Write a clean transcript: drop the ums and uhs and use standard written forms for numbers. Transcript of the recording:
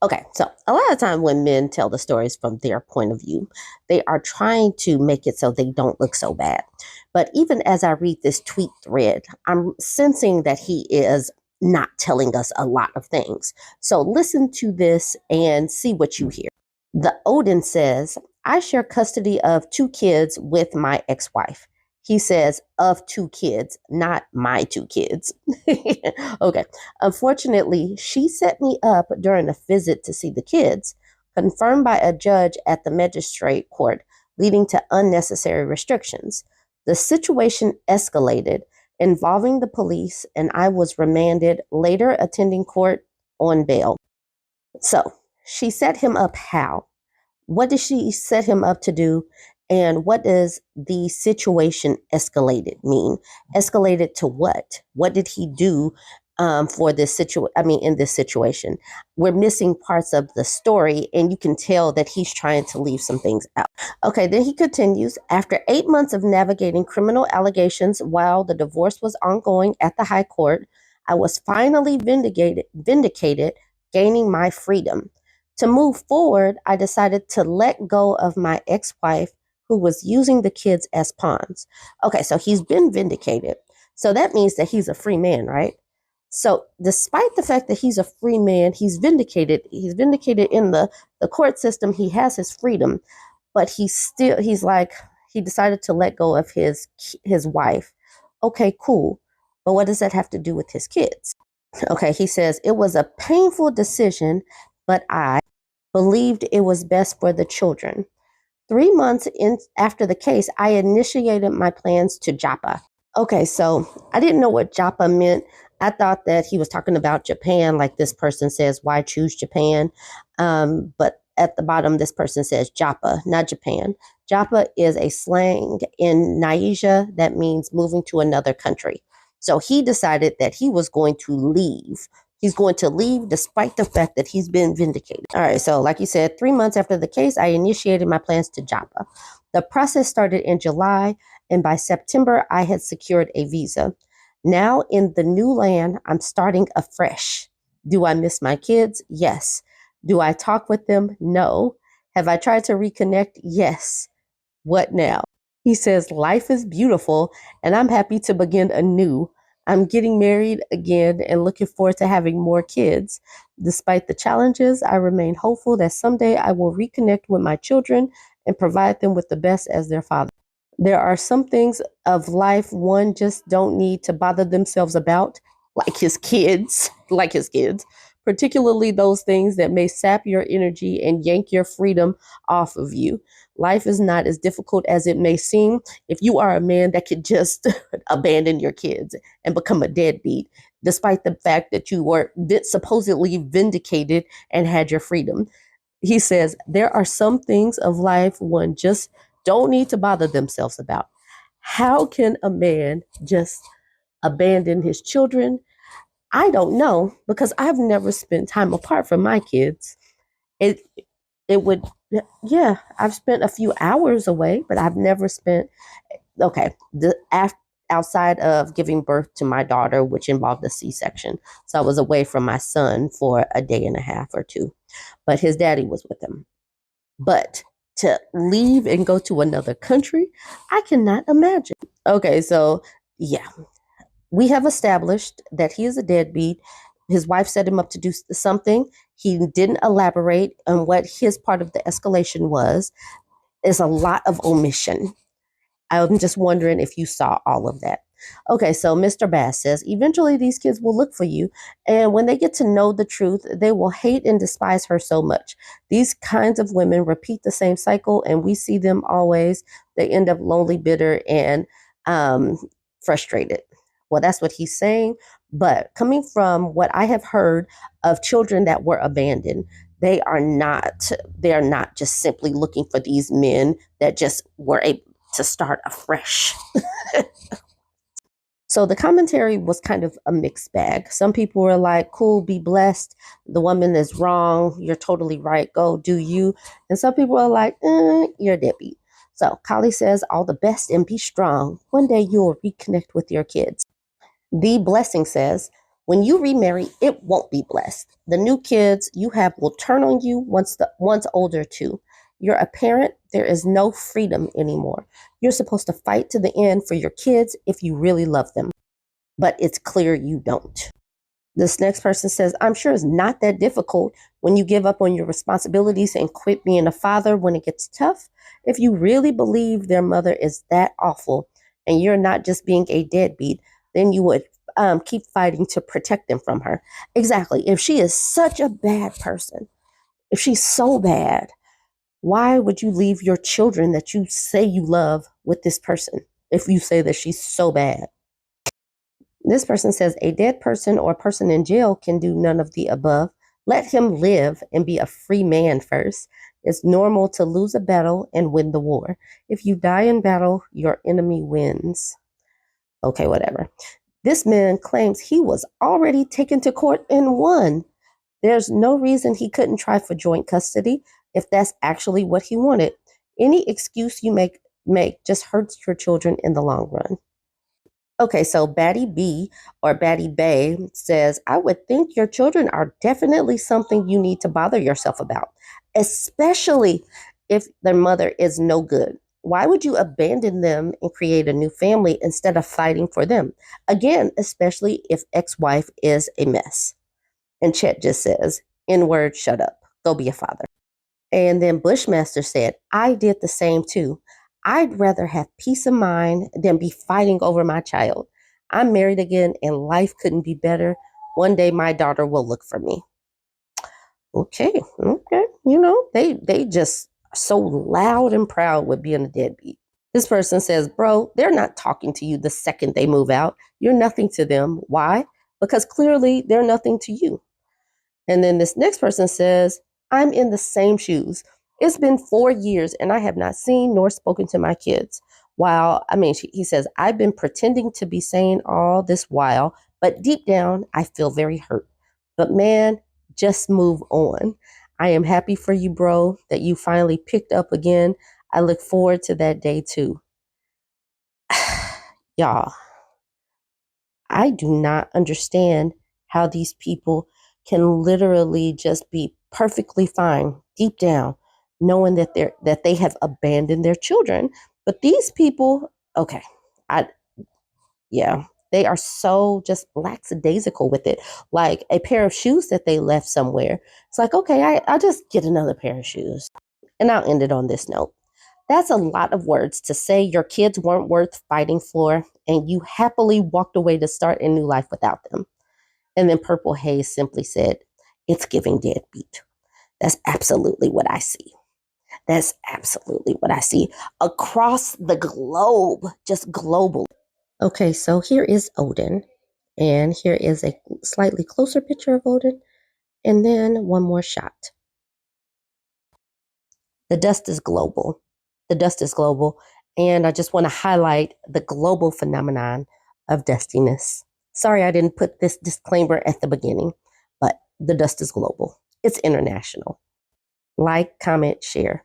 Okay, so a lot of time when men tell the stories from their point of view, they are trying to make it so they don't look so bad. But even as I read this tweet thread, I'm sensing that he is not telling us a lot of things. So listen to this and see what you hear. The Odin says, I share custody of two kids with my ex wife. He says, of two kids, not my two kids. Okay. Unfortunately, she set me up during a visit to see the kids, confirmed by a judge at the magistrate court, leading to unnecessary restrictions. The situation escalated, involving the police, and I was remanded, later attending court on bail. So she set him up how? What did she set him up to do? And what does the situation escalated mean? Escalated to what? What did he do for this situation? I mean, in this situation, we're missing parts of the story, and you can tell that he's trying to leave some things out. Okay, then he continues. After 8 months of navigating criminal allegations while the divorce was ongoing at the high court, I was finally vindicated, gaining my freedom. To move forward, I decided to let go of my ex wife who was using the kids as pawns. Okay, so he's been vindicated. So that means that he's a free man, right? So, despite the fact that he's a free man, he's vindicated. He's vindicated in the court system. He has his freedom, but he's like, he decided to let go of his wife. Okay, cool. But what does that have to do with his kids? Okay, he says, it was a painful decision, but I believed it was best for the children. 3 months after the case, I initiated my plans to Japa. Okay, so I didn't know what Japa meant. I thought that he was talking about Japan, like this person says, why choose Japan? But at the bottom, this person says Japa, not Japan. Japa is a slang in Nigeria that means moving to another country. So he decided that he was going to leave. He's going to leave despite the fact that he's been vindicated. All right, so like you said, 3 months after the case, I initiated my plans to Japa. The process started in July, and by September, I had secured a visa. Now in the new land, I'm starting afresh. Do I miss my kids? Yes. Do I talk with them? No. Have I tried to reconnect? Yes. What now? He says, life is beautiful and I'm happy to begin anew. I'm getting married again and looking forward to having more kids. Despite the challenges, I remain hopeful that someday I will reconnect with my children and provide them with the best as their father. There are some things of life one just don't need to bother themselves about, like his kids, particularly those things that may sap your energy and yank your freedom off of you. Life is not as difficult as it may seem if you are a man that could just abandon your kids and become a deadbeat, despite the fact that you were supposedly vindicated and had your freedom. He says, there are some things of life one just don't need to bother themselves about. How can a man just abandon his children? I don't know because I've never spent time apart from my kids. It it would yeah, I've spent a few hours away, but I've never spent okay, outside of giving birth to my daughter, which involved a C-section. So I was away from my son for a day and a half or two, but his daddy was with him. But to leave and go to another country, I cannot imagine. Okay, so yeah, we have established that he is a deadbeat. His wife set him up to do something. He didn't elaborate on what his part of the escalation was. There's a lot of omission. I'm just wondering if you saw all of that. Okay, so Mr. Bass says, eventually these kids will look for you, and when they get to know the truth, they will hate and despise her so much. These kinds of women repeat the same cycle, and we see them always. They end up lonely, bitter, and um, frustrated. Well, that's what he's saying. But coming from what I have heard of children that were abandoned, they are not just simply looking for these men that just were able to start afresh. So the commentary was kind of a mixed bag. Some people were like, cool, be blessed. The woman is wrong. You're totally right. Go do you. And some people are like, you're a deadbeat. So Kali says, all the best and be strong. One day you'll reconnect with your kids. The Blessing says, When you remarry, it won't be blessed. The new kids you have will turn on you once the one's older too. You're a parent, there is no freedom anymore. You're supposed to fight to the end for your kids if you really love them. But it's clear you don't. This next person says, I'm sure it's not that difficult when you give up on your responsibilities and quit being a father when it gets tough. If you really believe their mother is that awful and you're not just being a deadbeat, then you would keep fighting to protect them from her. Exactly. If she is such a bad person, if she's so bad, why would you leave your children that you say you love with this person if you say that she's so bad? This person says a dead person or a person in jail can do none of the above. Let him live and be a free man first. It's normal to lose a battle and win the war. If you die in battle, your enemy wins. Okay, whatever. This man claims he was already taken to court and won. There's no reason he couldn't try for joint custody if that's actually what he wanted. Any excuse you make just hurts your children in the long run. Okay, so Batty B or Batty Bay says, I would think your children are definitely something you need to bother yourself about, especially if their mother is no good. Why would you abandon them and create a new family instead of fighting for them? Again, especially if ex-wife is a mess. And Chet just says, N word, shut up. Go be a father. And then Bushmaster said, I did the same too. I'd rather have peace of mind than be fighting over my child. I'm married again and life couldn't be better. One day my daughter will look for me. Okay. You know, they just so loud and proud with being a deadbeat. This person says, bro, they're not talking to you the second they move out. You're nothing to them. Why? Because clearly they're nothing to you. And then this next person says, I'm in the same shoes. It's been 4 years and I have not seen nor spoken to my kids. He says, I've been pretending to be sane all this while, but deep down, I feel very hurt. But man, just move on. I am happy for you, bro, that you finally picked up again. I look forward to that day too. Y'all, I do not understand how these people can literally just be perfectly fine deep down, knowing that they have abandoned their children. But these people, okay, I yeah, they are so just lackadaisical with it. Like a pair of shoes that they left somewhere. It's like, okay, I'll just get another pair of shoes. And I'll end it on this note. That's a lot of words to say your kids weren't worth fighting for, and you happily walked away to start a new life without them. And then Purple Haze simply said, it's giving deadbeat. That's absolutely what I see. That's absolutely what I see across the globe, just global. Okay, so here is Odin, and here is a slightly closer picture of Odin, and then one more shot. The dust is global. The dust is global. And I just want to highlight the global phenomenon of dustiness. Sorry, I didn't put this disclaimer at the beginning, but the dust is global. It's international. Like, comment, share.